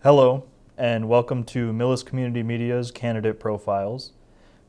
Hello, and welcome to Millis Community Media's Candidate Profiles.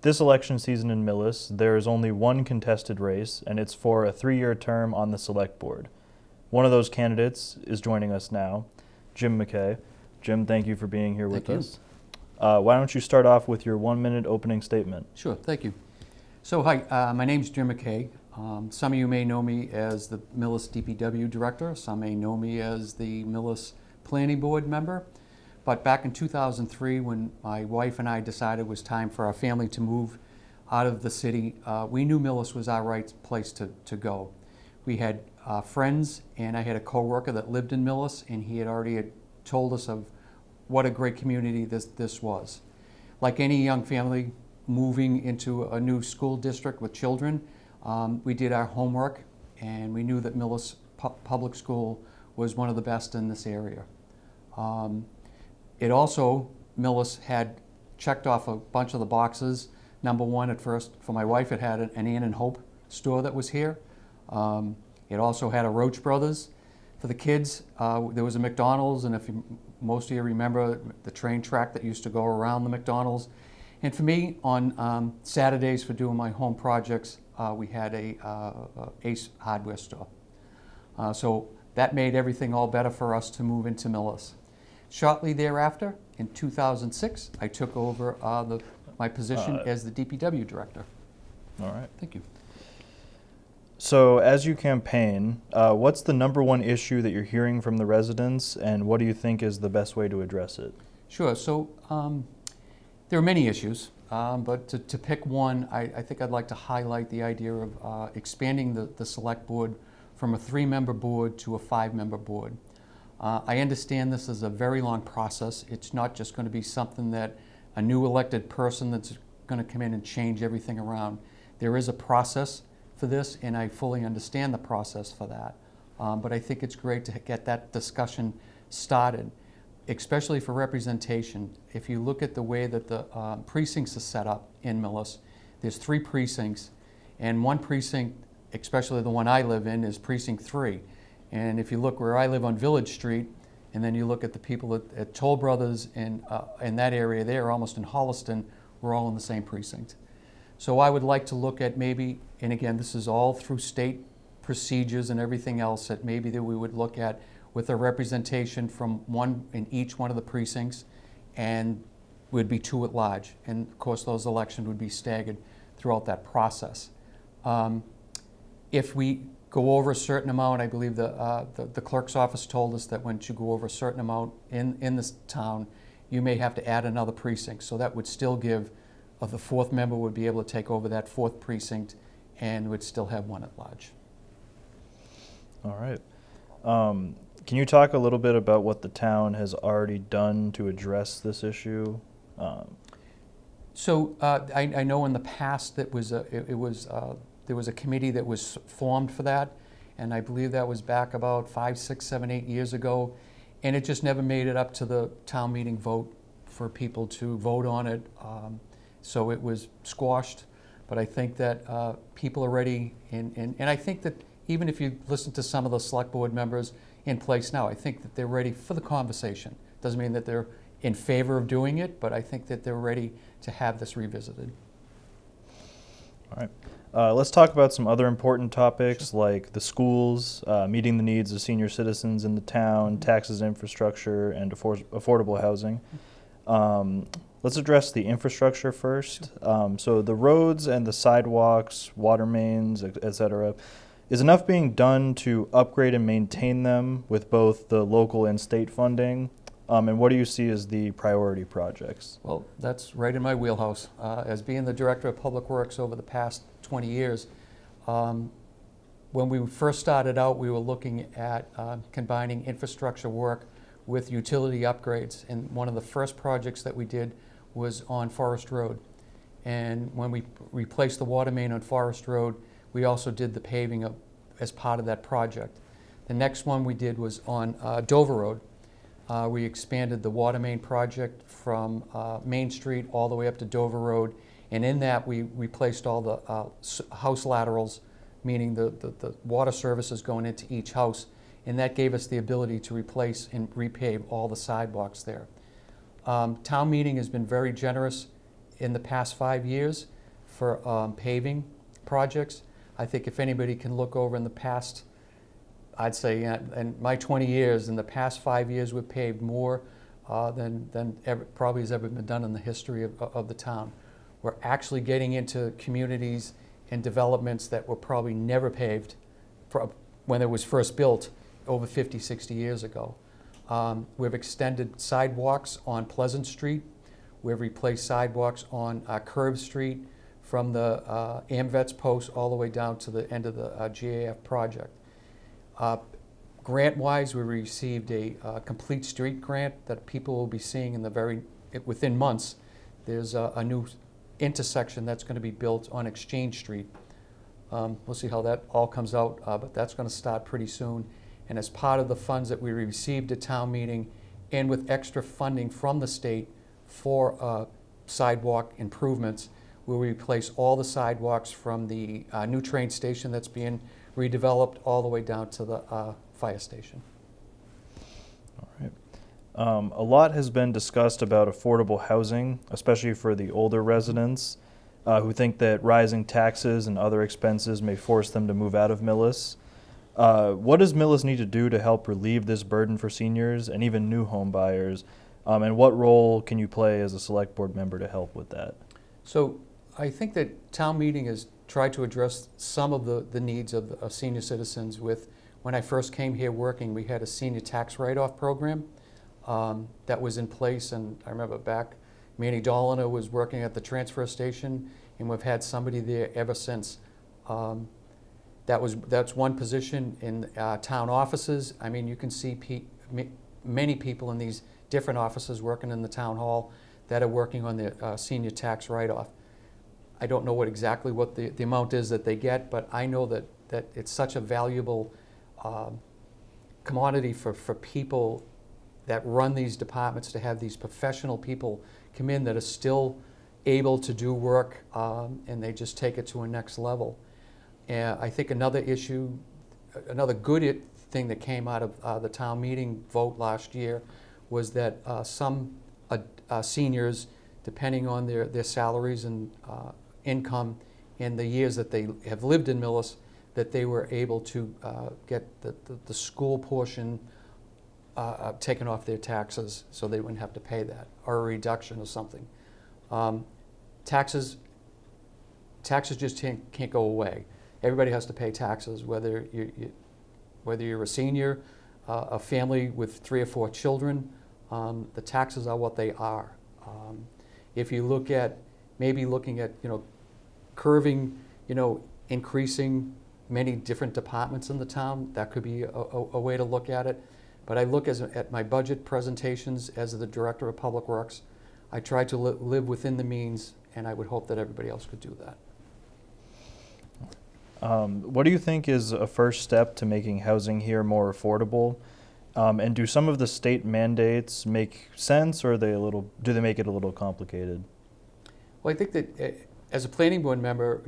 This election season in Millis, there is only one contested race, and it's for a 3-year term on the Select Board. One of those candidates is joining us now, Jim McKay. Jim, thank you for being here with us. Why don't you start off with your 1-minute opening statement? Sure, thank you. So hi, my name's Jim McKay. Some of you may know me as the Millis DPW Director. Some may know me as the Millis Planning Board member. But back in 2003, when my wife and I decided it was time for our family to move out of the city, we knew Millis was our right place to go. We had friends, and I had a co-worker that lived in Millis, and he had already told us of what a great community this was. Like any young family moving into a new school district with children, we did our homework, and we knew that Millis Public School was one of the best in this area. Millis had checked off a bunch of the boxes. Number one at first, for my wife, it had an Ann and Hope store that was here. It also had a Roach Brothers. For the kids, there was a McDonald's, and if most of you remember the train track that used to go around the McDonald's. And for me, on Saturdays for doing my home projects, we had a Ace hardware store. So that made everything all better for us to move into Millis. Shortly thereafter, in 2006, I took over my position as the DPW Director. All right. Thank you. So as you campaign, what's the number one issue that you're hearing from the residents, and what do you think is the best way to address it? Sure. So there are many issues, but to pick one, I think I'd like to highlight the idea of expanding the Select Board from a 3-member board to a 5-member board. I understand this is a very long process. It's not just going to be something that a new elected person that's going to come in and change everything around. There is a process for this, and I fully understand the process for that. But I think it's great to get that discussion started, especially for representation. If you look at the way that the precincts are set up in Millis, there's 3 precincts, and one precinct, especially the one I live in, is Precinct 3. And if you look where I live on Village Street, and then you look at the people at Toll Brothers and in that area there, almost in Holliston, we're all in the same precinct. So I would like to look at maybe, and again, this is all through state procedures and everything else, that maybe that we would look at with a representation from one in each one of the precincts, and would be 2 at large. And of course, those elections would be staggered throughout that process. If we go over a certain amount, I believe the clerk's office told us that once you go over a certain amount in this town, you may have to add another precinct. So that would still give, the 4th member would be able to take over that 4th precinct and would still have 1 at large. All right. Can you talk a little bit about what the town has already done to address this issue? So I know in the past that there was a committee that was formed for that, and I believe that was back about 5, 6, 7, 8 years ago, and it just never made it up to the town meeting vote for people to vote on it. So it was squashed, but I think that people are ready, and I think that even if you listen to some of the Select Board members in place now, I think that they're ready for the conversation. Doesn't mean that they're in favor of doing it, but I think that they're ready to have this revisited. All right. Let's talk about some other important topics, sure, like the schools, meeting the needs of senior citizens in the town, taxes, infrastructure, and affordable housing. Let's address the infrastructure first. Sure. So the roads and the sidewalks, water mains, et cetera, is enough being done to upgrade and maintain them with both the local and state funding? And what do you see as the priority projects? Well, that's right in my wheelhouse. As being the Director of Public Works over the past 20 years, when we first started out, we were looking at combining infrastructure work with utility upgrades. And one of the first projects that we did was on Forest Road. And when we replaced the water main on Forest Road, we also did the paving as part of that project. The next one we did was on Dover Road. We expanded the water main project from Main Street all the way up to Dover Road, and in that we replaced all the house laterals, meaning the water services going into each house, and that gave us the ability to replace and repave all the sidewalks there. Town meeting has been very generous in the past 5 years for paving projects. I think if anybody can look over in the past, I'd say in my 20 years, in the past 5 years, we've paved more than probably has ever been done in the history of the town. We're actually getting into communities and developments that were probably never paved when it was first built over 50, 60 years ago. We've extended sidewalks on Pleasant Street. We've replaced sidewalks on Curve Street from the AMVETS post all the way down to the end of the GAF project. Grant-wise, we received a complete street grant that people will be seeing within months. There's a new intersection that's going to be built on Exchange Street. We'll see how that all comes out, but that's going to start pretty soon. And as part of the funds that we received at town meeting, and with extra funding from the state for sidewalk improvements, we'll replace all the sidewalks from the new train station that's being redeveloped all the way down to the fire station. All right. A lot has been discussed about affordable housing, especially for the older residents who think that rising taxes and other expenses may force them to move out of Millis. What does Millis need to do to help relieve this burden for seniors and even new home buyers? And what role can you play as a select board member to help with that? So I think that town meeting has tried to address some of the needs of senior citizens with, when I first came here working, we had a senior tax write-off program that was in place, and I remember back, Manny Dollina was working at the transfer station, and we've had somebody there ever since. That's one position in town offices. I mean, you can see many people in these different offices working in the town hall that are working on the senior tax write-off. I don't know exactly what the amount is that they get, but I know that it's such a valuable commodity for people that run these departments, to have these professional people come in that are still able to do work, and they just take it to a next level. And I think another good thing that came out of the town meeting vote last year was that some seniors, depending on their salaries and income and the years that they have lived in Millis, that they were able to get the school portion taken off their taxes, so they wouldn't have to pay that, or a reduction or something. Taxes just can't go away. Everybody has to pay taxes, whether you're a senior, a family with 3 or 4 children. The taxes are what they are. If you look at looking at curving, increasing many different departments in the town, that could be a way to look at it. But I look at my budget presentations as the Director of Public Works. I try to live within the means, and I would hope that everybody else could do that. What do you think is a first step to making housing here more affordable? And do some of the state mandates make sense, or do they make it a little complicated? Well, I think that as a planning board member,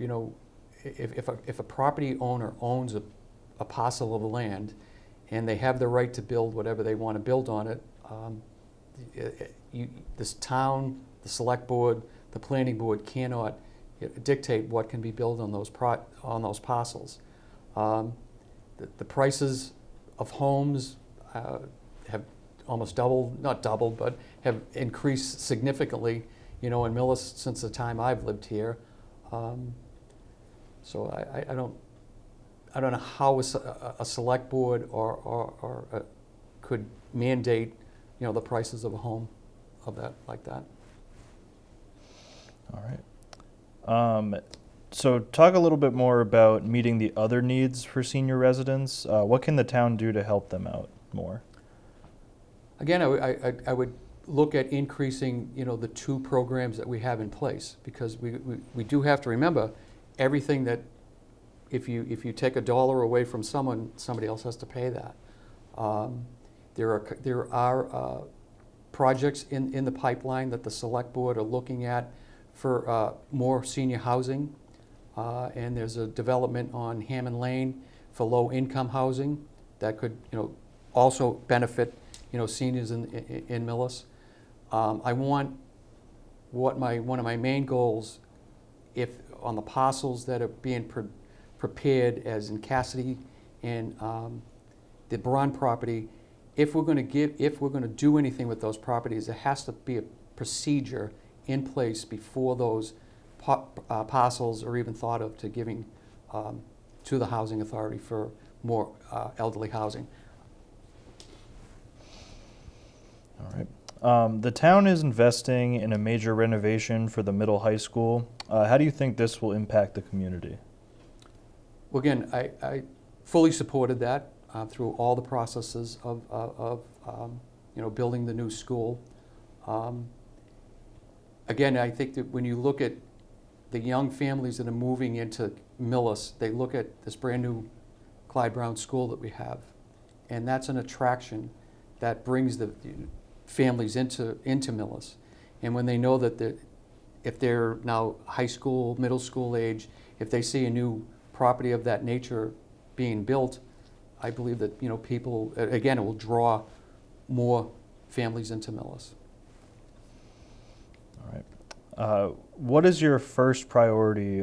if a property owner owns a parcel of land and they have the right to build whatever they want to build on it, this town, the select board, the planning board cannot dictate what can be built on those parcels. The prices of homes have almost doubled, not doubled, but have increased significantly, in Millis since the time I've lived here. So I don't know how a select board or could mandate, the prices of a home like that. All right. So talk a little bit more about meeting the other needs for senior residents. What can the town do to help them out more? Again, I would look at increasing, the 2 programs that we have in place, because we do have to remember everything that if you take $1 away from somebody else has to pay that. There are projects in the pipeline that the select board are looking at for more senior housing, and there's a development on Hammond Lane for low-income housing that could, also benefit, seniors in Millis. I want one of my main goals, if on the parcels that are being prepared as in Cassidy and the Braun property, if we're going to do anything with those properties, there has to be a procedure in place before those parcels are even thought of to giving to the housing authority for more elderly housing. All right. The town is investing in a major renovation for the middle high school. How do you think this will impact the community? Well, again, I fully supported that through all the processes of building the new school. Again, I think that when you look at the young families that are moving into Millis, they look at this brand new Clyde Brown school that we have, and that's an attraction that brings the families into Millis. And when they know that if they're now high school, middle school age, if they see a new property of that nature being built, I believe that people, again, it will draw more families into Millis. All right. What is your first priority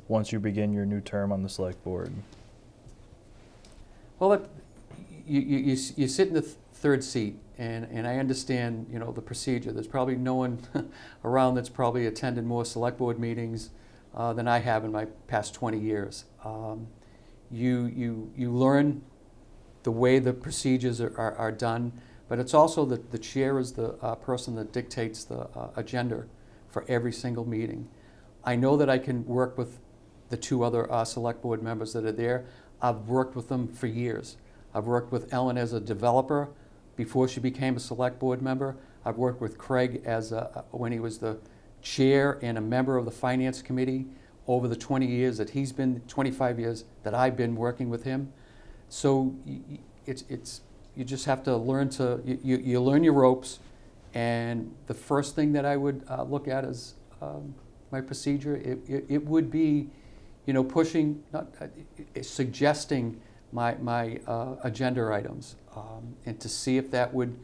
once you begin your new term on the select board? Well, you sit in the third seat, and I understand the procedure. There's probably no one around that's probably attended more select board meetings than I have in my past 20 years. You learn the way the procedures are done, but it's also that the chair is the person that dictates the agenda for every single meeting. I know that I can work with the two other select board members that are there. I've worked with them for years. I've worked with Ellen as a developer before she became a select board member. I've worked with Craig when he was the chair and a member of the finance committee over the 20 years that he's been, 25 years that I've been working with him. So you just have to learn you learn your ropes, and the first thing that I would look at is my procedure. It would be, pushing, not suggesting my agenda items, and to see if that would,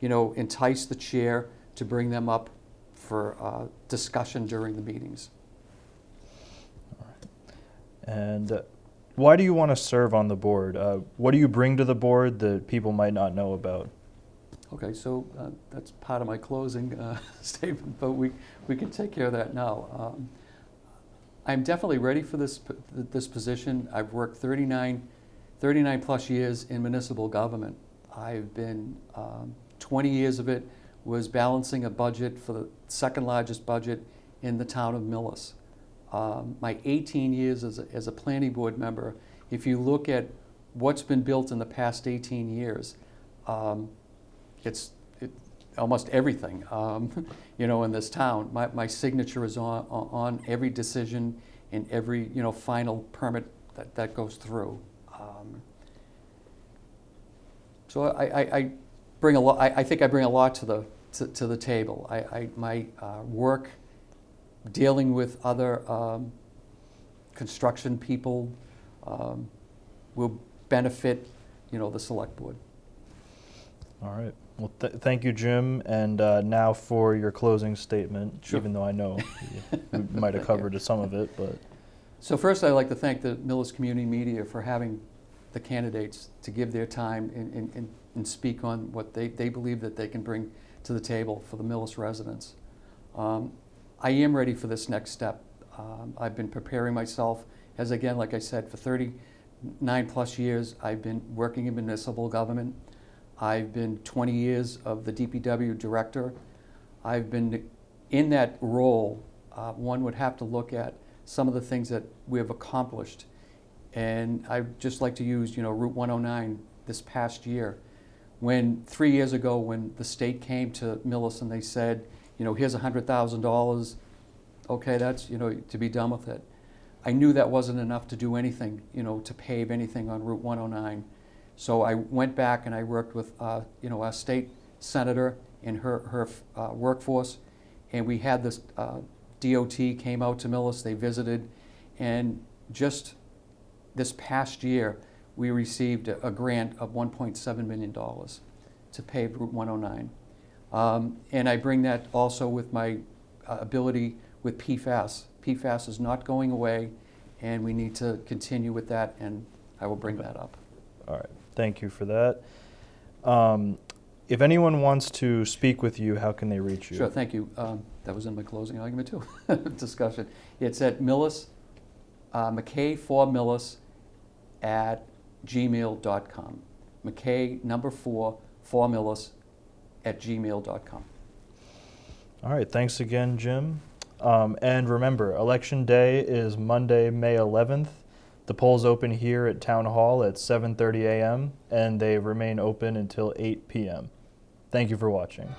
entice the chair to bring them up for discussion during the meetings. All right. And why do you want to serve on the board? What do you bring to the board that people might not know about? Okay, so that's part of my closing statement, but we can take care of that now. I'm definitely ready for this position. I've worked 39 plus years in municipal government. I've been 20 years of it was balancing a budget for the second largest budget in the town of Millis. My 18 years as a planning board member, if you look at what's been built in the past 18 years, it's almost everything, in this town. My signature is on every decision and every, final permit that goes through. So I bring a lot. I think I bring a lot to the table. My work dealing with other construction people will benefit, the select board. All right. Well, thank you, Jim. And now for your closing statement, Sure. even though I know we might have covered some of it. But So first, I'd like to thank the Millis Community Media for having the candidates to give their time and speak on what they believe that they can bring to the table for the Millis residents. I am ready for this next step. I've been preparing myself, as again, like I said, for 39 plus years, I've been working in municipal government. I've been 20 years of the DPW director. I've been in that role. One would have to look at some of the things that we have accomplished. And I'd just like to use, Route 109 this past year. 3 years ago, when the state came to Millis and they said, here's $100,000, okay, that's, to be done with it. I knew that wasn't enough to do anything, to pave anything on Route 109. So I went back and I worked with, a state senator and her workforce, and we had this DOT came out to Millis, they visited, and just this past year, we received a grant of $1.7 million to pave Route 109. And I bring that also with my ability with PFAS. PFAS is not going away, and we need to continue with that, and I will bring that up. All right, thank you for that. If anyone wants to speak with you, how can they reach you? Sure, thank you. That was in my closing argument too, discussion. It's at Millis, McKay for Millis at gmail.com. McKay number 4 for Millis at gmail.com. All right, thanks again, Jim. And remember, Election Day is Monday, May 11th. The polls open here at Town Hall at 7:30 a.m. and they remain open until 8 p.m. Thank you for watching.